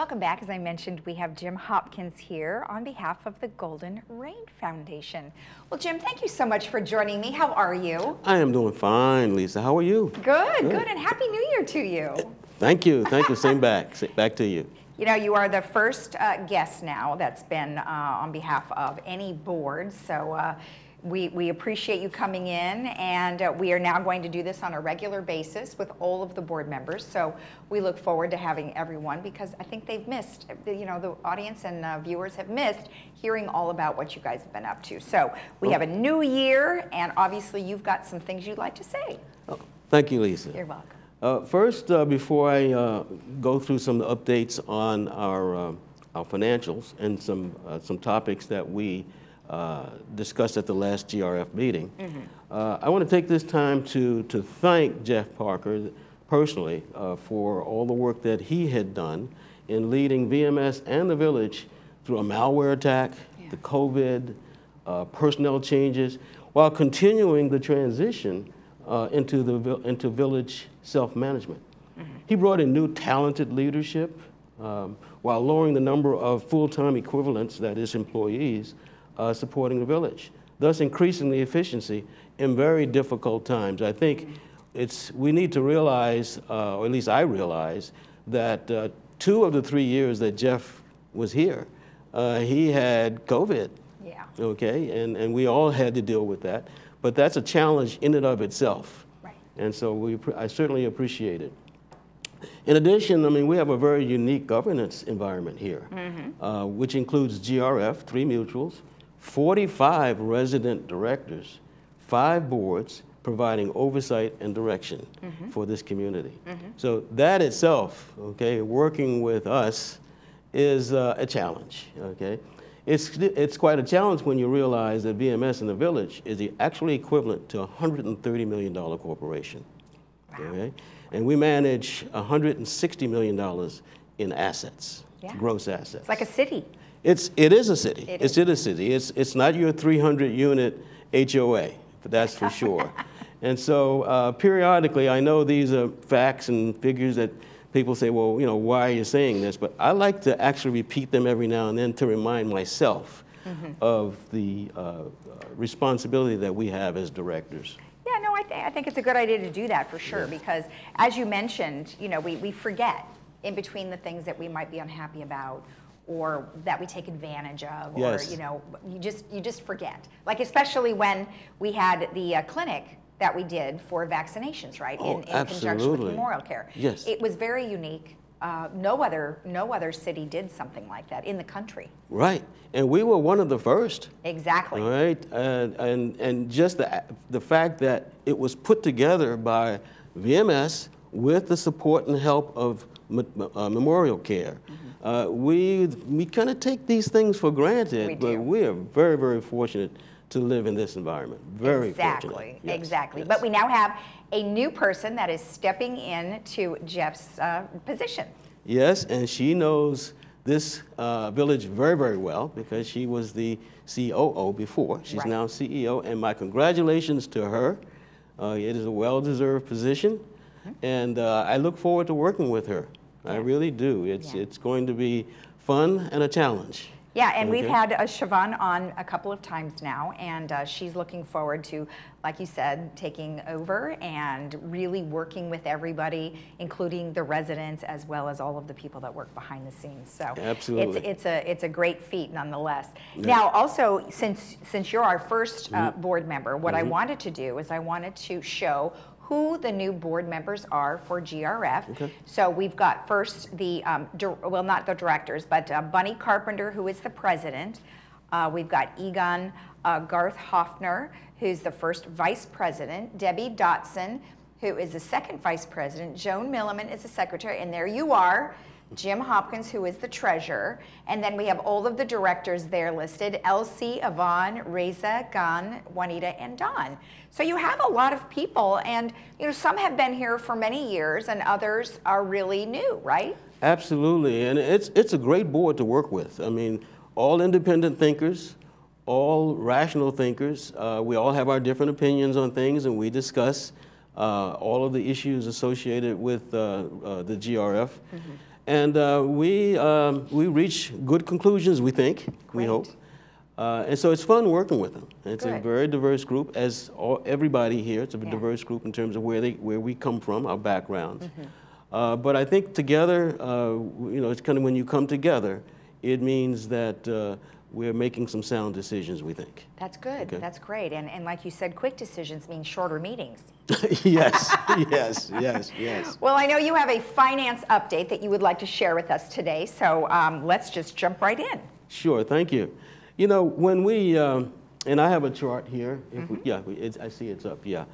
Welcome back. As I mentioned, we have Jim Hopkins here on behalf of the Golden Rain Foundation. Well, Jim, thank you so much for joining me. How are you? I am doing fine, Lisa. How are you? Good, and Happy New Year to you. Thank you, same back to you. You know, you are the first guest now that's been on behalf of any board, so we appreciate you coming in, and we are now going to do this on a regular basis with all of the board members. So we look forward to having everyone, because I think they've missed, you know, the audience and viewers have missed hearing all about what you guys have been up to. So we have a new year, and obviously you've got some things you'd like to say. Oh, thank you, Lisa. You're welcome. First, before I go through some updates on our financials and some topics that we discussed at the last GRF meeting, I want to take this time to thank Jeff Parker personally for all the work that he had done in leading VMS and the village through a malware attack, the COVID, personnel changes, while continuing the transition into village self-management. He brought in new talented leadership while lowering the number of full-time equivalents, that is employees, supporting the village, thus increasing the efficiency in very difficult times. I think we need to realize, or at least I realize, that 2 of the 3 years that Jeff was here, he had COVID. Yeah. Okay, and we all had to deal with that. But that's a challenge in and of itself. Right. And so I certainly appreciate it. In addition, I mean, we have a very unique governance environment here, which includes GRF, 3 mutuals, 45 resident directors, 5 boards providing oversight and direction for this community. So that itself, okay, working with us is a challenge, okay? It's quite a challenge when you realize that VMS in the village is actually equivalent to a $130 million corporation. Wow. Okay? And we manage $160 million in assets, gross assets. It's like a city. It is a city. It's a city. It's not your 300-unit HOA, but that's for sure. And so periodically, I know these are facts and figures that people say, well, you know, why are you saying this? But I like to actually repeat them every now and then to remind myself of the responsibility that we have as directors. Yeah, no, I think it's a good idea to do that for sure, because as you mentioned, you know, we forget in between the things that we might be unhappy about or that we take advantage of, or, you know, you just forget. Like, especially when we had the clinic that we did for vaccinations, right? In conjunction with Memorial Care. Yes. It was very unique. No other city did something like that in the country. Right, and we were one of the first. Exactly. Right, and just the fact that it was put together by VMS with the support and help of Memorial Care. We kind of take these things for granted, but we are very, very fortunate to live in this environment. Very fortunate. Yes, exactly. Yes. But we now have a new person that is stepping in to Jeff's position. Yes, and she knows this village very, very well, because she was the COO before. She's now CEO, and my congratulations to her. It is a well-deserved position, and I look forward to working with her. I really do. It's going to be fun and a challenge. Yeah, and we've had Siobhan on a couple of times now, and she's looking forward to, like you said, taking over and really working with everybody, including the residents as well as all of the people that work behind the scenes. So absolutely, it's a great feat nonetheless. Yeah. Now, also, since you're our first board member, what I wanted to do is I wanted to show who the new board members are for GRF. So we've got first the, well, not the directors, but Bunny Carpenter, who is the president. We've got Egon Garth Hoffner, who's the first vice president. Debbie Dotson, who is the second vice president. Joan Milliman is the secretary, and there you are. Jim Hopkins, who is the treasurer. And then we have all of the directors there listed: Elsie, Yvonne, Reza, Gan, Juanita, and Don. So you have a lot of people, and you know, some have been here for many years and others are really new, right? Absolutely, and it's a great board to work with. I mean, all independent thinkers, all rational thinkers. We all have our different opinions on things, and we discuss all of the issues associated with the GRF. And we reach good conclusions, we think, we hope. And so it's fun working with them. It's a very diverse group, as everybody here. It's a diverse group in terms of where we come from, our backgrounds. But I think together, you know, it's kind of when you come together, it means that we're making some sound decisions, we think. That's good. Okay. That's great. And like you said, quick decisions mean shorter meetings. Yes, yes, yes, yes. Well, I know you have a finance update that you would like to share with us today, so let's just jump right in. Sure, thank you. You know, when we, and I have a chart here. If I see it's up, yeah.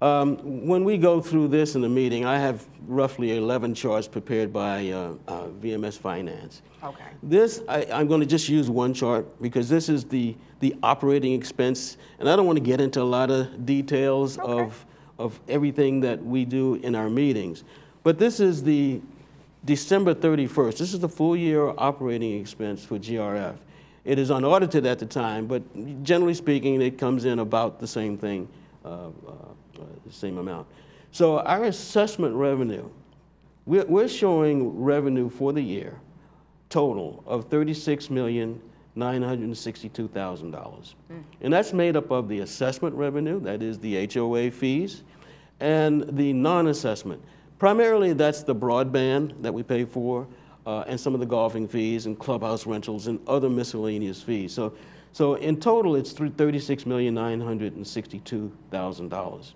When we go through this in the meeting, I have roughly 11 charts prepared by VMS Finance. Okay. This, I'm going to just use one chart because this is the operating expense, and I don't want to get into a lot of details of everything that we do in our meetings. But this is the December 31st. This is the full year operating expense for GRF. It is unaudited at the time, but generally speaking, it comes in about the same thing. The same amount. So our assessment revenue, we're showing revenue for the year total of $36,962,000. And that's made up of the assessment revenue, that is the HOA fees, and the non-assessment. Primarily that's the broadband that we pay for, and some of the golfing fees and clubhouse rentals and other miscellaneous fees. So in total, it's $36,962,000.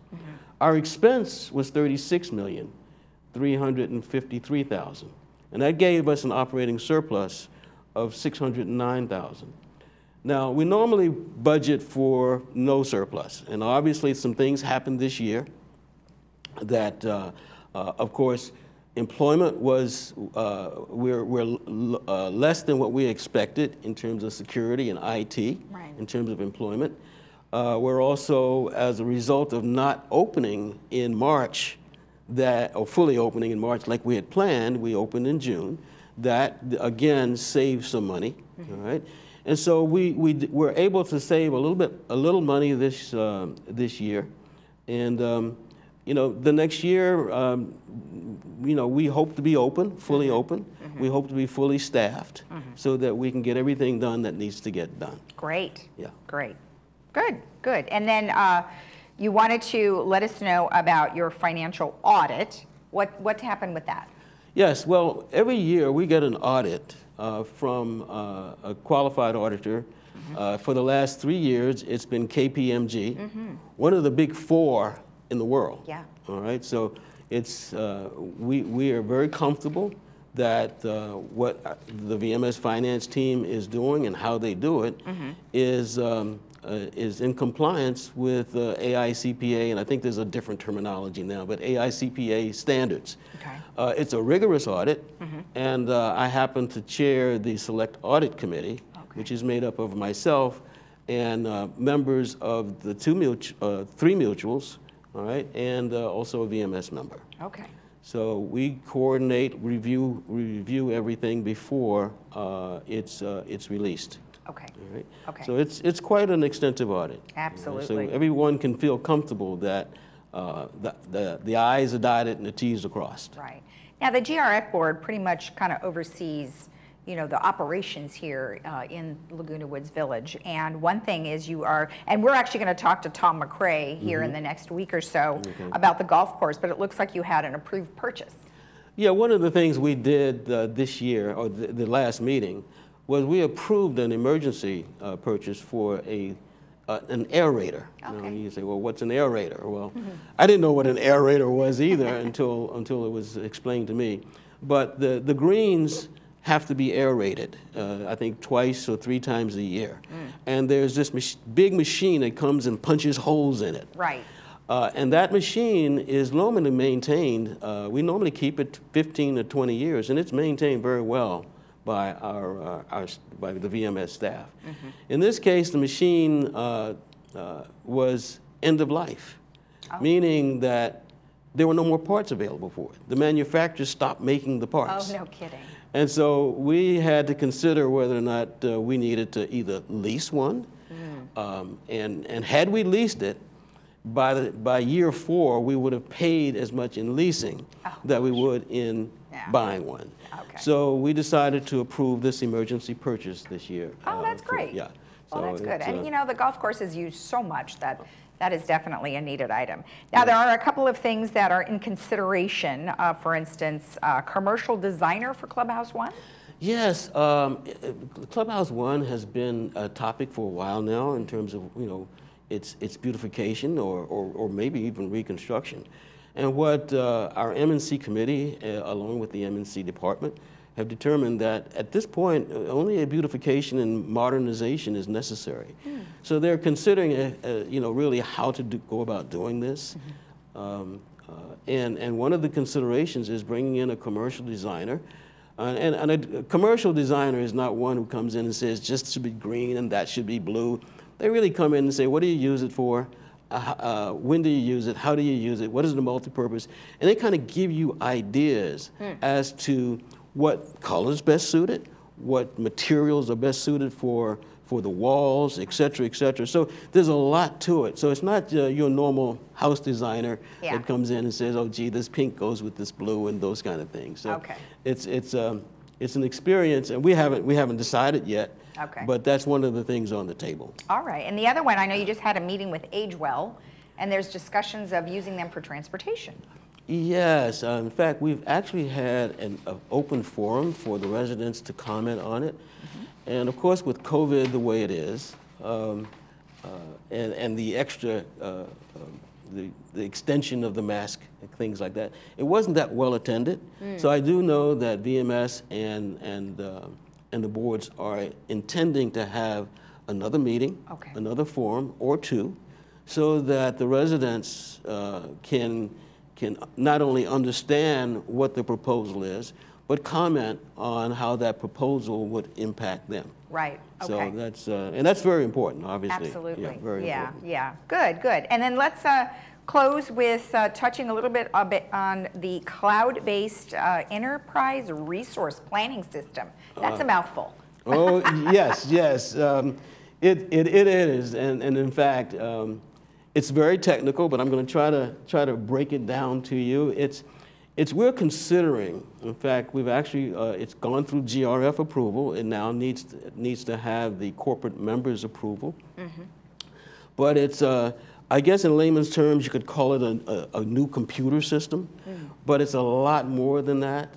Our expense was $36,353,000, and that gave us an operating surplus of $609,000. Now, we normally budget for no surplus, and obviously some things happened this year that, of course, employment was, we're less than what we expected in terms of security and IT, in terms of employment. We're also, as a result of not opening in March, or fully opening in March like we had planned, we opened in June. That, again, saved some money, all right? And so we were able to save a little money this year. And you know, the next year, you know, we hope to be open, fully open. We hope to be fully staffed so that we can get everything done that needs to get done. Great. Yeah. Great. Good, good. And then you wanted to let us know about your financial audit. What happened with that? Yes, well, every year we get an audit from a qualified auditor. For the last 3 years, it's been KPMG, one of the big 4 in the world. Yeah. All right, so it's, we are very comfortable that what the VMS finance team is doing and how they do it is in compliance with AICPA, and I think there's a different terminology now, but AICPA standards. Okay. It's a rigorous audit, and I happen to chair the Select Audit Committee, which is made up of myself and members of the 3 mutuals, all right, and also a VMS member. Okay. So we coordinate, review everything before it's released. Okay. All right? Okay. So it's quite an extensive audit. Absolutely. So everyone can feel comfortable that the I's are dotted and the T's are crossed. Right. Now the GRF board pretty much kind of oversees, you know, the operations here in Laguna Woods Village. And one thing is you are, and we're actually going to talk to Tom McRae here in the next week or so about the golf course, but it looks like you had an approved purchase. Yeah, one of the things we did this year, or the last meeting, was we approved an emergency purchase for an aerator. Okay. You say, well, what's an aerator? Well, I didn't know what an aerator was either until it was explained to me. But the greens have to be aerated, I think twice or 3 times a year. And there's this big machine that comes and punches holes in it. Right. And that machine is normally maintained, we normally keep it 15 to 20 years, and it's maintained very well by by the VMS staff. In this case, the machine was end of life, meaning that there were no more parts available for it. The manufacturer stopped making the parts. Oh, no kidding. And so we had to consider whether or not we needed to either lease one, and had we leased it, by year 4, we would have paid as much in leasing that we would in buying one. Okay. So we decided to approve this emergency purchase this year. Oh, that's great. Yeah. Well, So that's good. it's, And you know, the golf course is used so much that that is definitely a needed item. Now, there are a couple of things that are in consideration. For instance, commercial designer for Clubhouse One. Yes, Clubhouse One has been a topic for a while now in terms of, you know, its beautification or maybe even reconstruction. And what our M&C committee, along with the M&C department, have determined that at this point, only a beautification and modernization is necessary. So they're considering, you know, really how to go about doing this. And one of the considerations is bringing in a commercial designer. And a commercial designer is not one who comes in and says, just should be green and that should be blue. They really come in and say, what do you use it for? When do you use it? How do you use it? What is the multi-purpose? And they kind of give you ideas as to what colors best suited, what materials are best suited for the walls, et cetera, et cetera. So there's a lot to it. So it's not your normal house designer that comes in and says, oh, gee, this pink goes with this blue and those kind of things. So it's an experience, and we haven't decided yet. But that's one of the things on the table. All right. And the other one, I know you just had a meeting with Agewell, and there's discussions of using them for transportation. Yes. In fact, we've actually had an open forum for the residents to comment on it. And of course, with COVID the way it is, and the extra, the extension of the mask and things like that, it wasn't that well attended. So I do know that VMS and the boards are intending to have another meeting, another forum or two, so that the residents can not only understand what the proposal is, but comment on how that proposal would impact them. Right. So that's very important, obviously. Absolutely. Yeah, very important. Yeah. Good. And then let's close with touching a little bit on the cloud-based enterprise resource planning system. That's a mouthful. Oh, yes. It is, and in fact, it's very technical, but I'm going to try to break it down to you. We're considering, in fact, we've actually, it's gone through GRF approval. It now needs to have the corporate members' approval. But it's, I guess in layman's terms, you could call it a new computer system, but it's a lot more than that.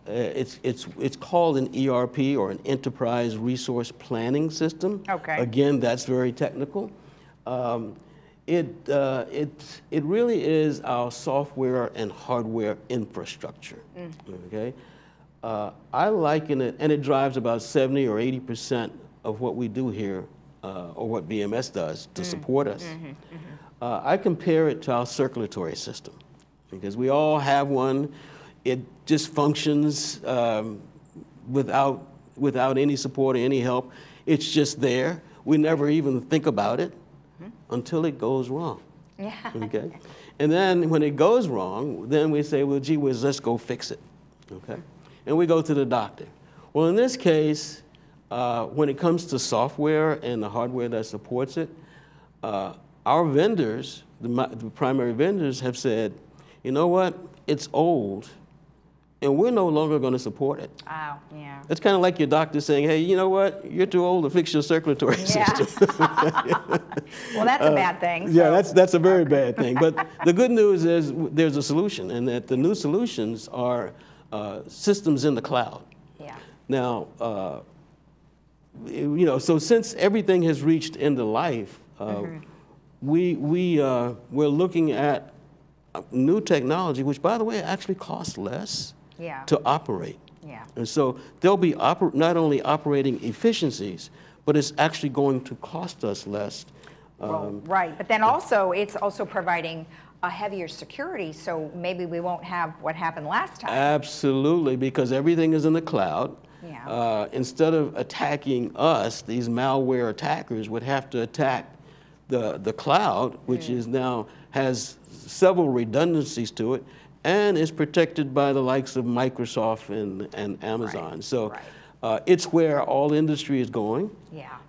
It's called an ERP, or an enterprise resource planning system. Again, that's very technical. It really is our software and hardware infrastructure. I liken it, and it drives about 70 or 80% of what we do here, or what VMS does to support us. I compare it to our circulatory system, because we all have one. It just functions without any support or any help. It's just there. We never even think about it until it goes wrong. And then when it goes wrong, then we say, well, gee whiz, let's go fix it. And we go to the doctor. Well, in this case, when it comes to software and the hardware that supports it, our vendors, the primary vendors, have said, you know what, it's old, and we're no longer going to support it. It's kind of like your doctor saying, hey, you know what, you're too old to fix your circulatory system. Well, that's a bad thing. Yeah, that's a very bad thing. But the good news is there's a solution, and that the new solutions are systems in the cloud. Now, you know, so since everything has reached end of life, we're looking at new technology, which, by the way, actually costs less to operate. And so there'll be not only operating efficiencies, but it's actually going to cost us less. Right, but then also it's also providing a heavier security, so maybe we won't have what happened last time. Absolutely, because everything is in the cloud. Instead of attacking us, these malware attackers would have to attack the cloud, which is now has several redundancies to it, and is protected by the likes of Microsoft and Amazon. It's where all industry is going.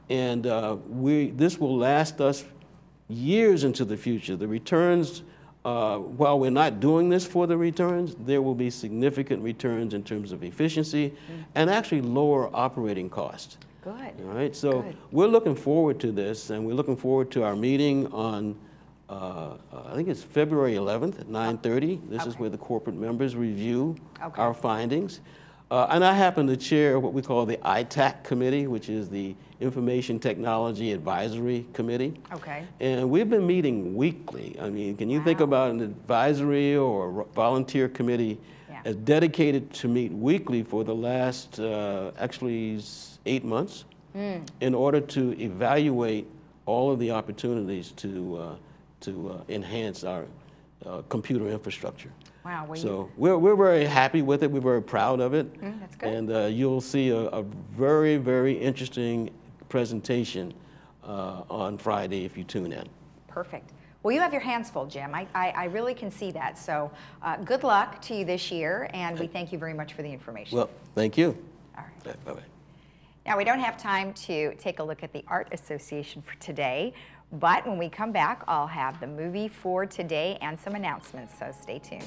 And this will last us years into the future, the returns, while we're not doing this for the returns, there will be significant returns in terms of efficiency and actually lower operating costs. Good. All right, so Good. we're looking forward to this, and we're looking forward to our meeting on, I think it's February 11th at 9:30. This is where the corporate members review our findings. And I happen to chair what we call the ITAC committee, which is the Information Technology Advisory Committee. Okay. And we've been meeting weekly. I mean, can you think about an advisory or a volunteer committee as dedicated to meet weekly for the last actually 8 months in order to evaluate all of the opportunities to enhance our computer infrastructure. Wow. Well, so we're very happy with it. We're very proud of it. That's good. And you'll see a very, very interesting presentation on Friday if you tune in. Perfect. Well, you have your hands full, Jim. I really can see that. So good luck to you this year, and we thank you very much for the information. Well, thank you. All right. Bye-bye. Now, we don't have time to take a look at the Art Association for today, but when we come back, I'll have the movie for today and some announcements, so stay tuned.